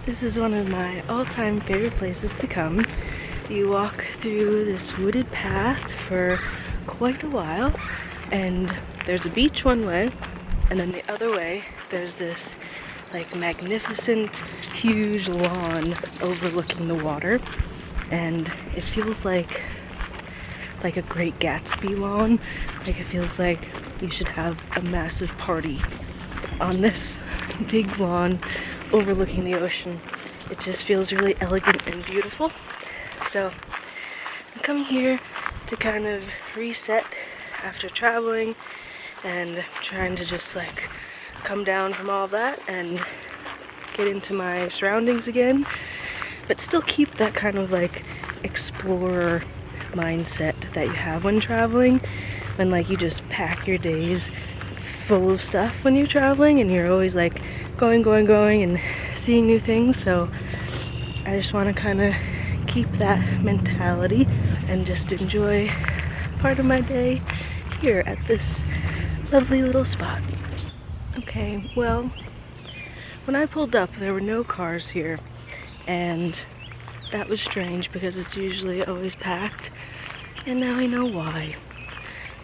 This is one of my all-time favorite places to come. You walk through this wooded path for quite a while, and there's a beach one way, and then the other way there's this like magnificent, huge lawn overlooking the water, and it feels like a Great Gatsby lawn. Like it feels like you should have a massive party on this big lawn overlooking the ocean. It just feels really elegant and beautiful. So I'm coming here to kind of reset after traveling and trying to just like come down from all that and get into my surroundings again, but still keep that kind of like explorer mindset that you have when traveling, when like you just pack your days full of stuff when you're traveling and you're always like going and seeing new things. So I just want to kind of keep that mentality and just enjoy part of my day here at this lovely little spot. Okay, well, when I pulled up there were no cars here, and that was strange because it's usually always packed, and now I know why.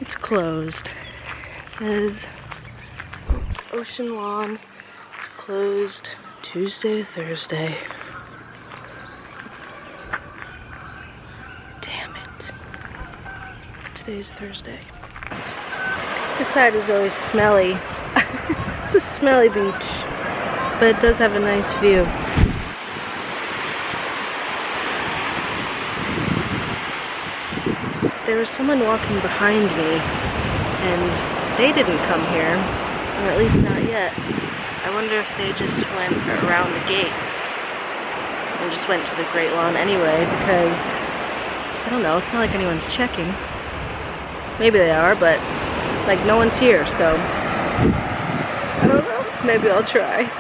It's closed. It says Ocean Lawn is closed Tuesday to Thursday. Damn it. Today's Thursday. This side is always smelly. It's a smelly beach, but it does have a nice view. There was someone walking behind me, and they didn't come here, or at least not yet. I wonder if they just went around the gate and just went to the Great Lawn anyway, because I don't know, it's not like anyone's checking. Maybe they are, but like no one's here, so I don't know. Maybe I'll try.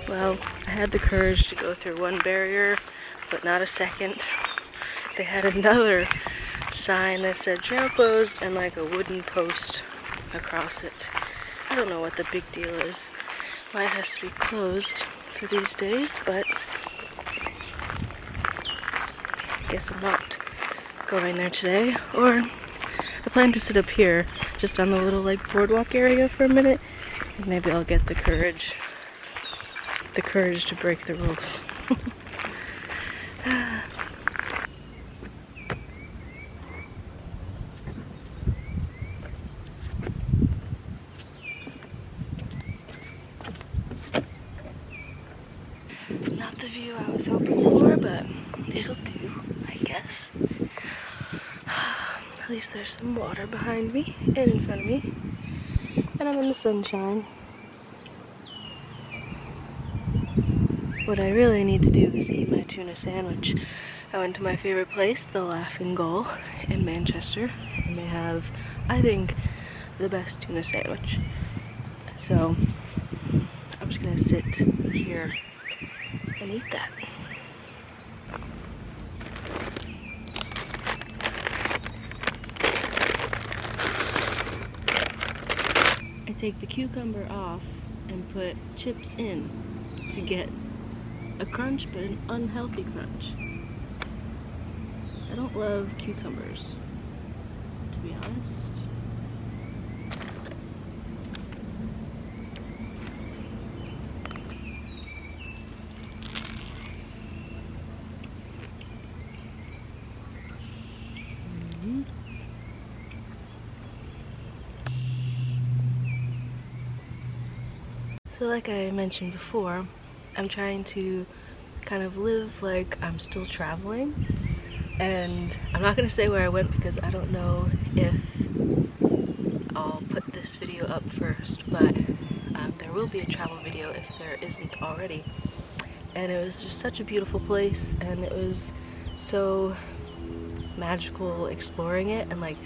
Well, I had the courage to go through one barrier, but not a second. They had another sign that said trail closed and like a wooden post across it. I don't know what the big deal is, why it has to be closed for these days, but I guess I'm not going there today. Or I plan to sit up here just on the little like boardwalk area for a minute, and maybe I'll get the courage to break the rules. Not the view I was hoping for, but it'll do, I guess. At least there's some water behind me and in front of me, and I'm in the sunshine. What I really need to do is eat my tuna sandwich. I went to my favorite place, the Laughing Gull in Manchester, and they have, I think, the best tuna sandwich. So I'm just gonna sit here and eat that. I take the cucumber off and put chips in to get a crunch, but an unhealthy crunch. I don't love cucumbers, to be honest. So like I mentioned before, I'm trying to kind of live like I'm still traveling, and I'm not gonna say where I went because I don't know if I'll put this video up first, but there will be a travel video if there isn't already. And it was just such a beautiful place, and it was so magical exploring it, and like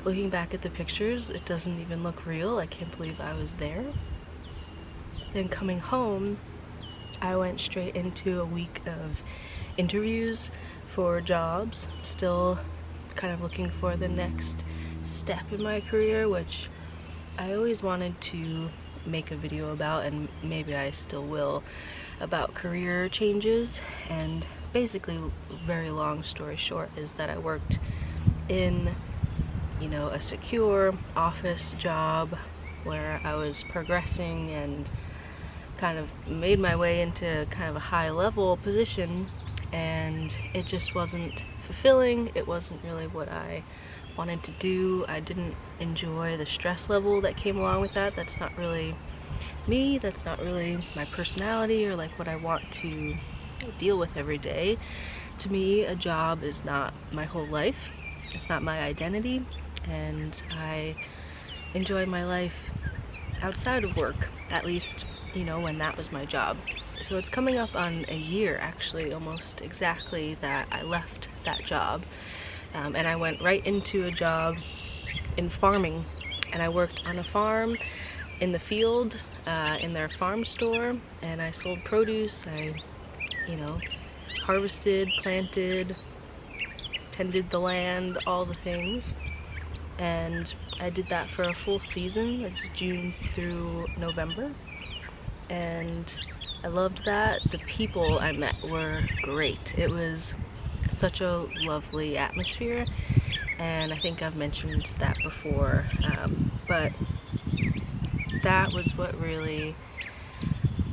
looking back at the pictures, it doesn't even look real. I can't believe I was there. Then coming home, I went straight into a week of interviews for jobs, still kind of looking for the next step in my career, which I always wanted to make a video about, and maybe I still will, about career changes. And basically, very long story short, is that I worked in, you know, a secure office job where I was progressing and kind of made my way into kind of a high level position, and it just wasn't fulfilling. It wasn't really what I wanted to do. I didn't enjoy the stress level that came along with that. That's not really me. That's not really my personality or like what I want to deal with every day. To me, a job is not my whole life. It's not my identity, and I enjoy my life outside of work, at least, you know, when that was my job. So it's coming up on a year, actually, almost exactly, that I left that job. And I went right into a job in farming, and I worked on a farm in the field, in their farm store, and I sold produce. I, you know, harvested, planted, tended the land, all the things. And I did that for a full season. It's June through November. And I loved that. The people I met were great. It was such a lovely atmosphere, and I think I've mentioned that before, but that was what really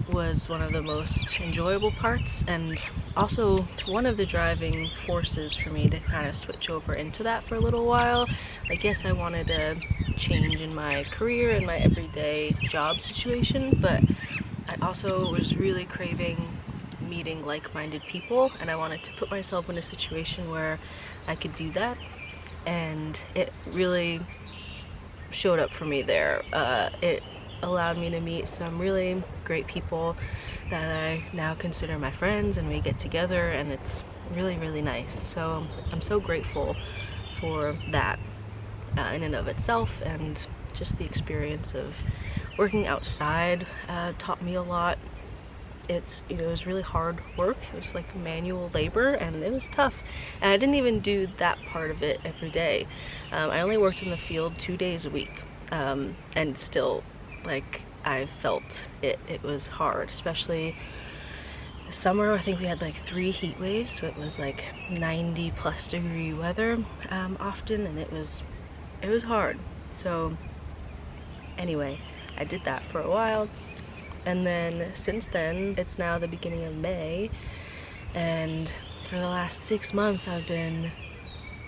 was one of the most enjoyable parts, and also one of the driving forces for me to kind of switch over into that for a little while. I guess I wanted a change in my career and my everyday job situation, but I also was really craving meeting like-minded people, and I wanted to put myself in a situation where I could do that, and it really showed up for me there. It allowed me to meet some really great people that I now consider my friends, and we get together, and it's really, really nice. So I'm so grateful for that in and of itself, and just the experience of working outside taught me a lot. It's, you know, it was really hard work. It was like manual labor, and it was tough. And I didn't even do that part of it every day. I only worked in the field 2 days a week, and still, like, I felt it. It was hard, especially this summer. I think we had like 3 heat waves, so it was like 90+ degree weather often, and it was hard. So anyway, I did that for a while. And then since then, it's now the beginning of May, and for the last 6 months I've been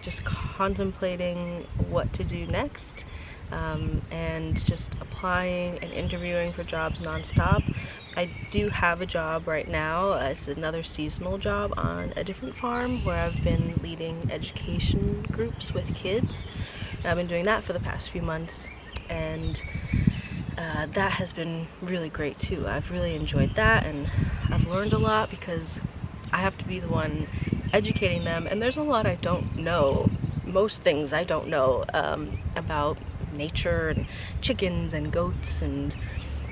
just contemplating what to do next, and just applying and interviewing for jobs nonstop. I do have a job right now. It's another seasonal job on a different farm where I've been leading education groups with kids. And I've been doing that for the past few months, and that has been really great too. I've really enjoyed that, and I've learned a lot because I have to be the one educating them, and there's a lot I don't know. Most things I don't know about nature and chickens and goats and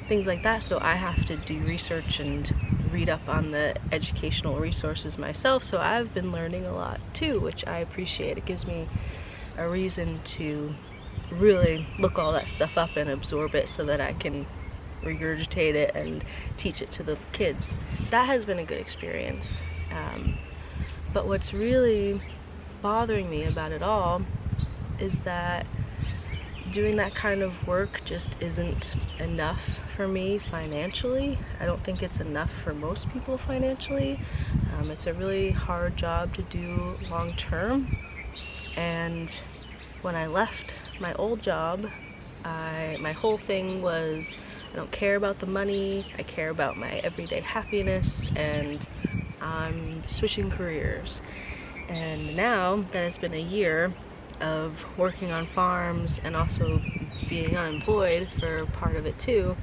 things like that, so I have to do research and read up on the educational resources myself. So I've been learning a lot too, which I appreciate. It gives me a reason to really look all that stuff up and absorb it so that I can regurgitate it and teach it to the kids. That has been a good experience. But what's really bothering me about it all is that doing that kind of work just isn't enough for me financially. I don't think it's enough for most people financially. It's a really hard job to do long term, and when I left my old job, my whole thing was, I don't care about the money, I care about my everyday happiness, and I'm switching careers. And now that it's been a year of working on farms and also being unemployed for part of it too,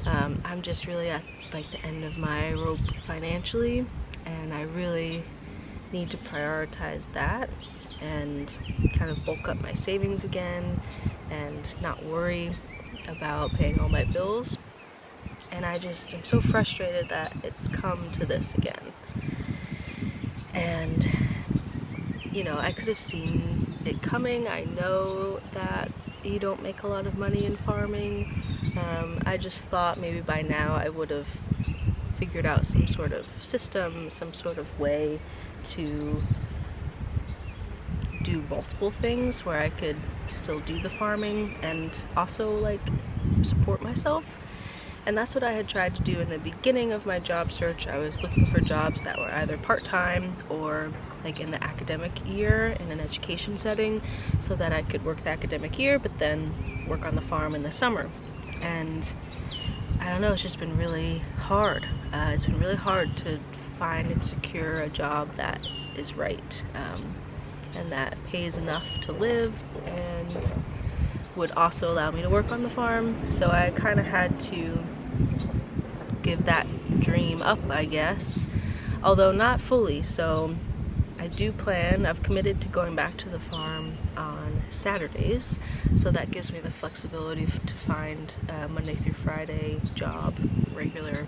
I'm just really at like the end of my rope financially, and I really need to prioritize that and kind of bulk up my savings again and not worry about paying all my bills. And I just am so frustrated that it's come to this again. And, you know, I could have seen it coming. I know that you don't make a lot of money in farming. I just thought maybe by now I would have figured out some sort of system, some sort of way to do multiple things where I could still do the farming and also like support myself. And that's what I had tried to do in the beginning of my job search. I was looking for jobs that were either part-time or like in the academic year in an education setting, so that I could work the academic year but then work on the farm in the summer. And I don't know, it's just been really hard. It's been really hard to find and secure a job that is right, and that pays enough to live and would also allow me to work on the farm. So I kind of had to give that dream up, I guess, although not fully. So I do plan, I've committed to going back to the farm on Saturdays, so that gives me the flexibility to find a Monday through Friday job, regular,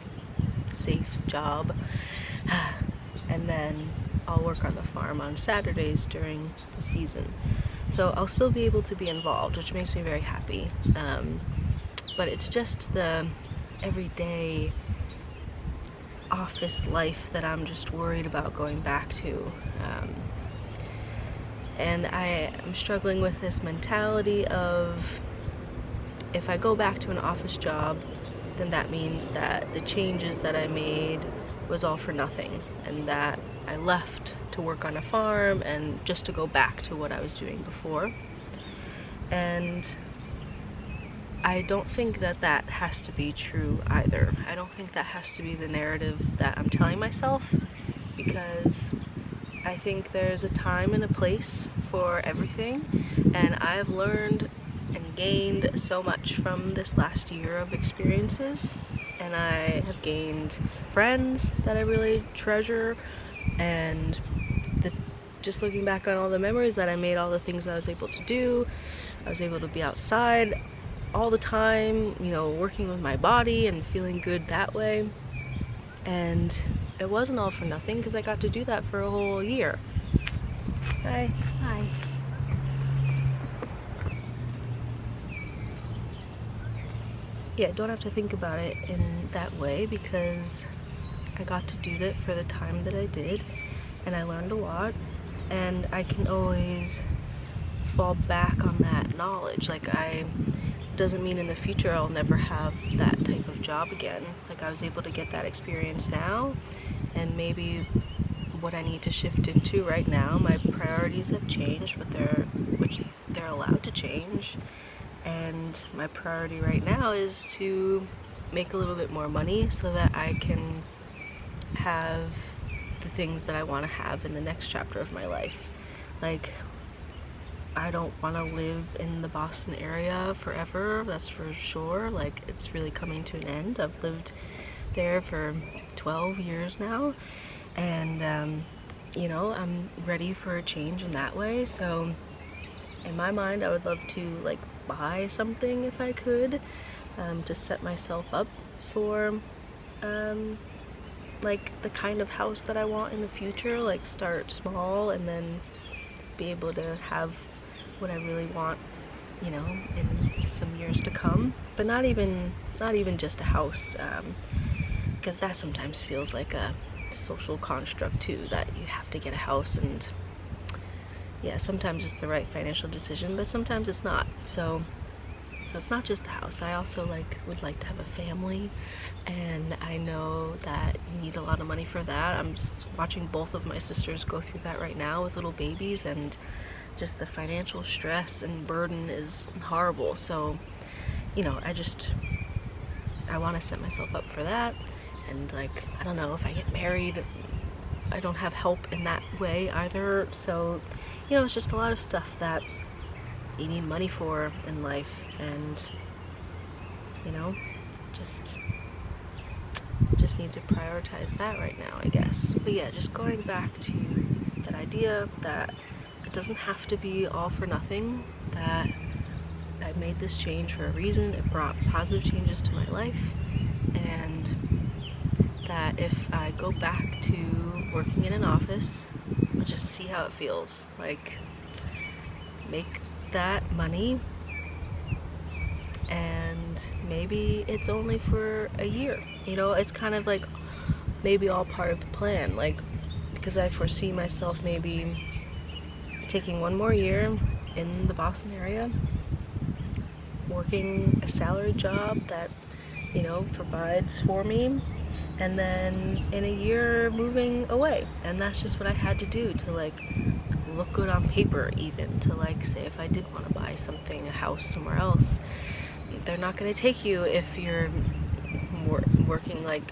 safe job, and then I'll work on the farm on Saturdays during the season. So I'll still be able to be involved, which makes me very happy. But it's just the everyday office life that I'm just worried about going back to. And I am struggling with this mentality of, if I go back to an office job, then that means that the changes that I made was all for nothing, and that I left to work on a farm and just to go back to what I was doing before. And I don't think that that has to be true either. I don't think that has to be the narrative that I'm telling myself, because I think there's a time and a place for everything, and I've learned and gained so much from this last year of experiences, and I have gained friends that I really treasure, and just looking back on all the memories that I made, all the things that I was able to do. I was able to be outside all the time, you know, working with my body and feeling good that way. And it wasn't all for nothing, because I got to do that for a whole year. Hi. Hi. Yeah, don't have to think about it in that way, because I got to do that for the time that I did, and I learned a lot, and I can always fall back on that knowledge. Like, doesn't mean in the future I'll never have that type of job again. Like, I was able to get that experience now, and maybe what I need to shift into right now, my priorities have changed, but they're allowed to change. And my priority right now is to make a little bit more money so that I can have the things that I want to have in the next chapter of my life. Like, I don't want to live in the Boston area forever, that's for sure. Like, it's really coming to an end. I've lived there for 12 years now, and you know, I'm ready for a change in that way. So in my mind, I would love to like buy something if I could, to set myself up for like the kind of house that I want in the future. Like, start small and then be able to have what I really want, you know, in some years to come. But not even just a house, because that sometimes feels like a social construct too, that you have to get a house. And yeah, sometimes it's the right financial decision, but sometimes it's not. So it's not just the house. I also would like to have a family, and I know that you need a lot of money for that. I'm watching both of my sisters go through that right now with little babies, and just the financial stress and burden is horrible. So, you know, I want to set myself up for that. And like, I don't know, if I get married, I don't have help in that way either. So, you know, it's just a lot of stuff that you need money for in life, and you know, just need to prioritize that right now, I guess. But yeah, just going back to that idea that it doesn't have to be all for nothing, that I made this change for a reason. It brought positive changes to my life, and that if I go back to working in an office, I'll just see how it feels. Like, make that money, and maybe it's only for a year. You know, it's kind of like maybe all part of the plan, like, because I foresee myself maybe taking one more year in the Boston area, working a salaried job that, you know, provides for me, and then in a year moving away. And that's just what I had to do to like look good on paper, even to like say if I did want to buy something, a house somewhere else. They're not going to take you if you're working like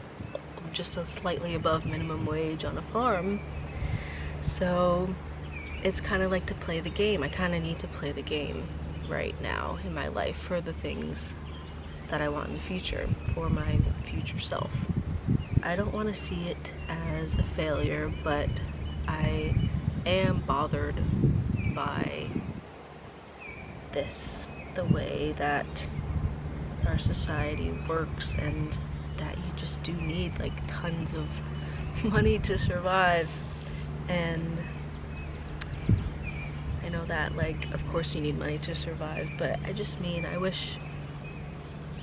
just a slightly above minimum wage on a farm. So it's kind of like to play the game. I kind of need to play the game right now in my life for the things that I want in the future, for my future self. I don't want to see it as a failure, but I am bothered by this, the way that our society works, and that you just do need like tons of money to survive. And I know that, like, of course you need money to survive, but I just mean I wish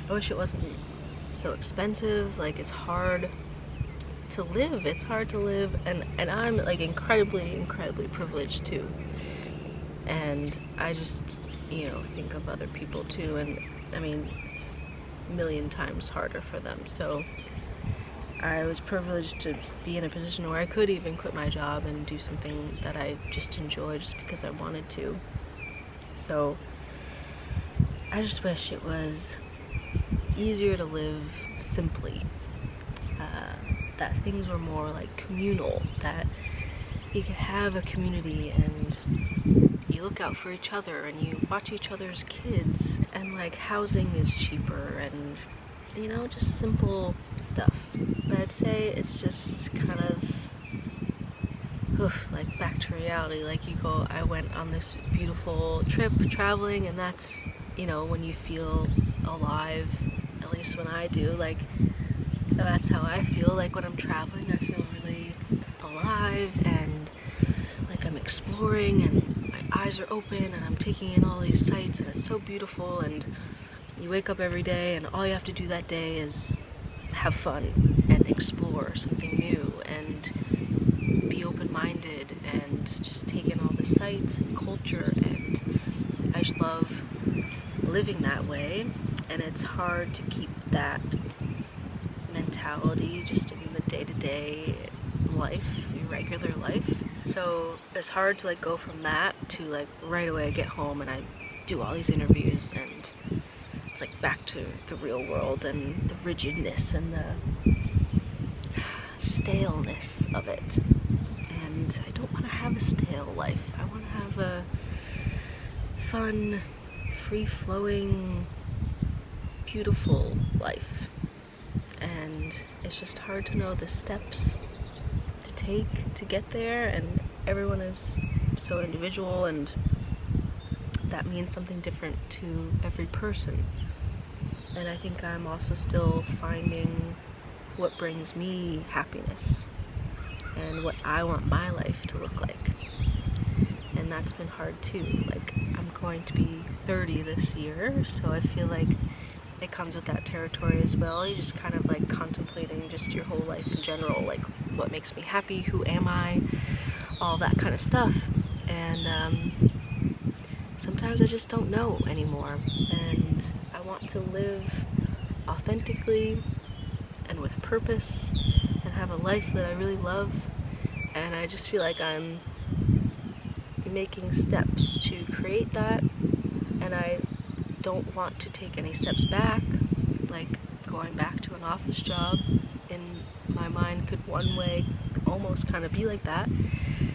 it wasn't so expensive. Like, it's hard to live. It's hard to live, and I'm like incredibly privileged too. And I just, you know, think of other people too, and I mean, it's a million times harder for them. So I was privileged to be in a position where I could even quit my job and do something that I just enjoy just because I wanted to. So I just wish it was easier to live simply, that things were more like communal, that you could have a community and you look out for each other and you watch each other's kids, and like housing is cheaper, and you know, just simple stuff. But I'd say it's just kind of like back to reality. Like, I went on this beautiful trip traveling, and that's, you know, when you feel alive, at least when I do, like that's how I feel. Like when I'm traveling, I feel really alive, and like I'm exploring, and my eyes are open, and I'm taking in all these sights, and it's so beautiful. And you wake up every day, and all you have to do that day is have fun and explore something new and be open-minded and just take in all the sights and culture. And I just love living that way, and it's hard to keep that mentality just in the day-to-day life, your regular life. So it's hard to like go from that to like right away I get home and I do all these interviews, and it's like back to the real world and the rigidness and the staleness of it. And I don't want to have a stale life. I want to have a fun, free-flowing, beautiful life. And it's just hard to know the steps to take to get there, and everyone is so individual, and that means something different to every person. And I think I'm also still finding what brings me happiness and what I want my life to look like. And that's been hard too. Like, I'm going to be 30 this year, so I feel like it comes with that territory as well. You just kind of like contemplating just your whole life in general, like what makes me happy, who am I, all that kind of stuff. And sometimes I just don't know anymore, and I want to live authentically and with purpose and have a life that I really love. And I just feel like I'm making steps to create that, and I don't want to take any steps back. Like, going back to an office job in my mind could one way almost kind of be like that.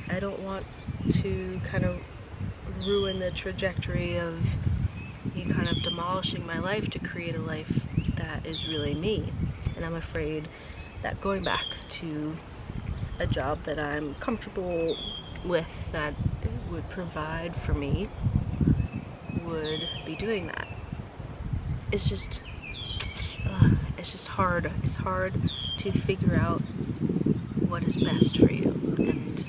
I don't want to kind of ruin the trajectory of me kind of demolishing my life to create a life that is really me. And I'm afraid that going back to a job that I'm comfortable with, that would provide for me would be doing that. It's just hard. It's hard to figure out what is best for you, and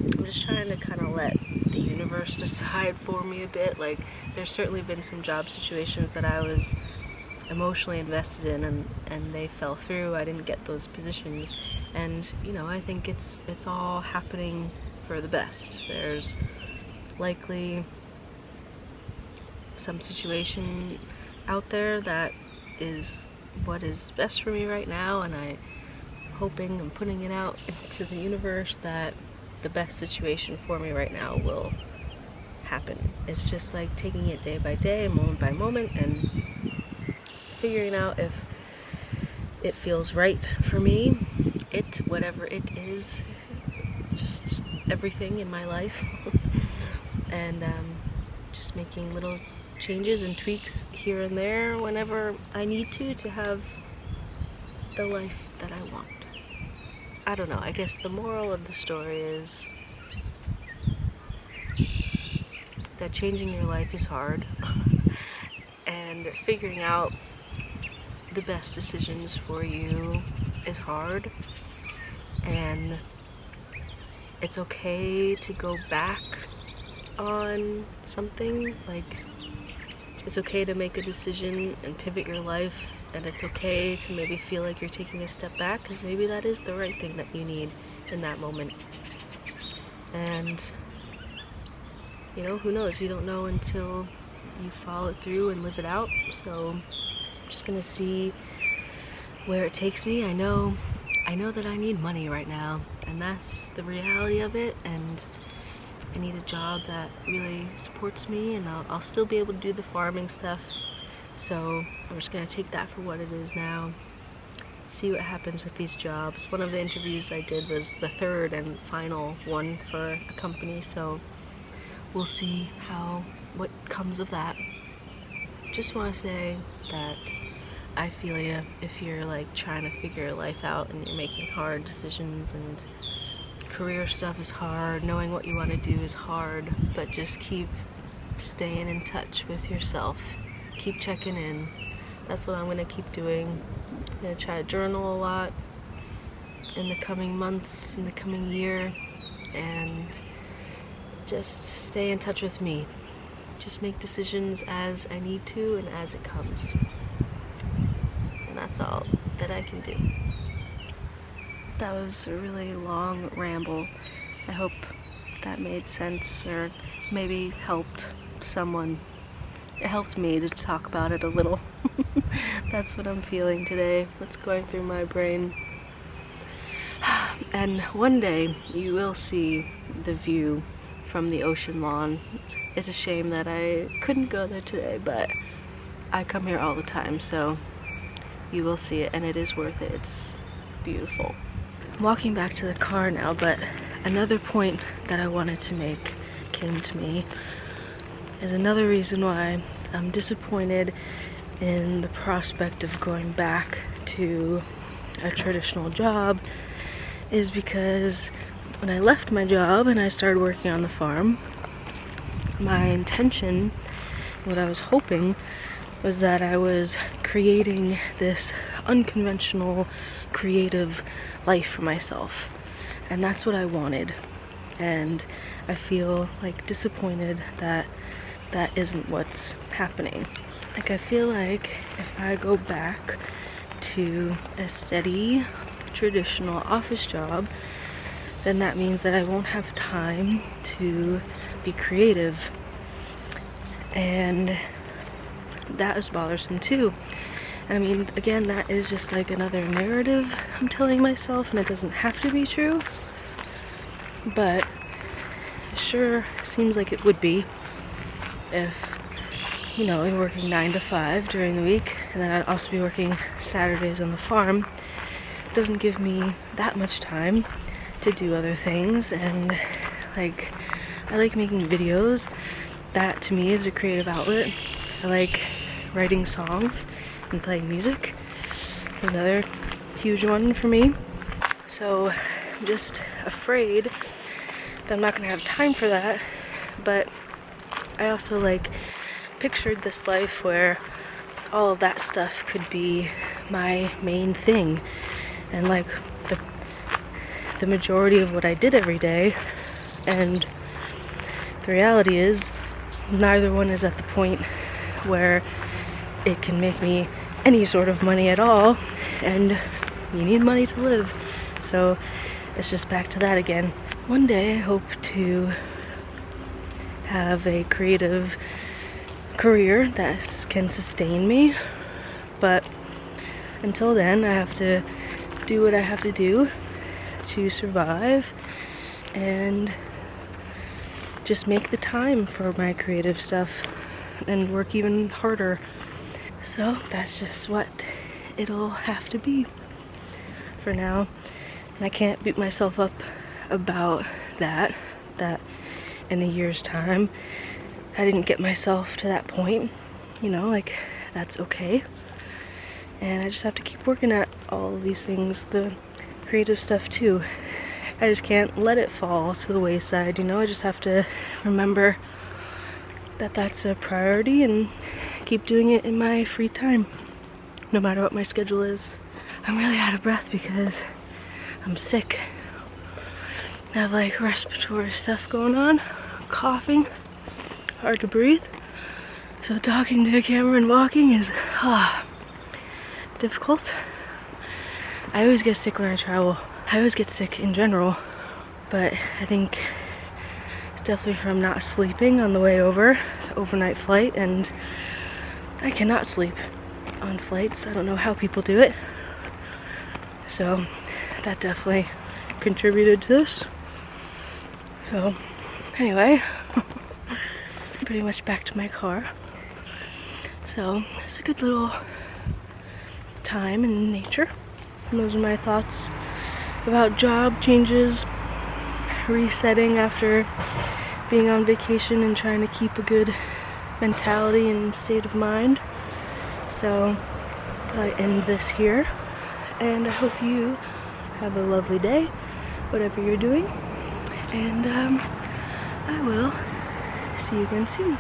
I'm just trying to kind of let the universe decide for me a bit. Like, there's certainly been some job situations that I was emotionally invested in, and they fell through. I didn't get those positions, and you know, I think it's all happening for the best. There's likely some situation out there that is what is best for me right now, and I'm hoping and putting it out into the universe that the best situation for me right now will happen. It's just like taking it day by day, moment by moment, and figuring out if it feels right for me. Whatever it is, just everything in my life. And just making little changes and tweaks here and there whenever I need to have the life that I want. I don't know, I guess the moral of the story is that changing your life is hard, and figuring out the best decisions for you is hard, and it's okay to go back on something. Like, it's okay to make a decision and pivot your life, and it's okay to maybe feel like you're taking a step back, because maybe that is the right thing that you need in that moment. And you know, who knows? You don't know until you follow it through and live it out. So I'm just gonna see where it takes me. I know that I need money right now, and that's the reality of it, and I need a job that really supports me, and I'll still be able to do the farming stuff. So I'm just gonna take that for what it is now, see what happens with these jobs. One of the interviews I did was the third and final one for a company, so we'll see what comes of that. Just want to say that I feel you if you're like trying to figure your life out and you're making hard decisions, and career stuff is hard, knowing what you want to do is hard, but just keep staying in touch with yourself. Keep checking in. That's what I'm going to keep doing. I'm going to try to journal a lot in the coming months, in the coming year, and just stay in touch with me. Just make decisions as I need to and as it comes. And that's all that I can do. That was a really long ramble. I hope that made sense, or maybe helped someone. It helped me to talk about it a little. That's what I'm feeling today. What's going through my brain. And one day you will see the view from the ocean lawn. It's a shame that I couldn't go there today, but I come here all the time, so you will see it, and it is worth it. It's beautiful. I'm walking back to the car now, but another point that I wanted to make came to me. Is another reason why I'm disappointed in the prospect of going back to a traditional job, is because when I left my job and I started working on the farm, my intention, what I was hoping, was that I was creating this unconventional, creative life for myself. And that's what I wanted. And I feel like disappointed that that isn't what's happening. Like, I feel like if I go back to a steady, traditional office job, then that means that I won't have time to be creative. And that is bothersome too. And I mean, again, that is just like another narrative I'm telling myself, and it doesn't have to be true. But it sure seems like it would be if, you know, you're working 9 to 5 during the week, and then I'd also be working Saturdays on the farm. It doesn't give me that much time to do other things, and like, I like making videos. That to me is a creative outlet. I like writing songs and playing music. Another huge one for me. So I'm just afraid that I'm not gonna have time for that, but I also like pictured this life where all of that stuff could be my main thing, and like the majority of what I did every day. And the reality is neither one is at the point where it can make me any sort of money at all, and you need money to live, so it's just back to that again. One day I hope to have a creative career that can sustain me, but until then I have to do what I have to do to survive and just make the time for my creative stuff and work even harder. So that's just what it'll have to be for now. And I can't beat myself up about that in a year's time I didn't get myself to that point, you know, like that's okay. And I just have to keep working at all of these things, the creative stuff too. I just can't let it fall to the wayside, you know. I just have to remember that that's a priority and keep doing it in my free time, no matter what my schedule is. I'm really out of breath because I'm sick. I have like respiratory stuff going on, coughing, hard to breathe. So talking to a camera and walking is difficult. I always get sick when I travel. I always get sick in general, but I think it's definitely from not sleeping on the way over. It's an overnight flight, and I cannot sleep on flights. I don't know how people do it. So that definitely contributed to this. So anyway, pretty much back to my car. So it's a good little time in nature. And those are my thoughts about job changes, resetting after being on vacation and trying to keep a good mentality and state of mind. So I'll end this here, and I hope you have a lovely day, whatever you're doing, and I will see you again soon.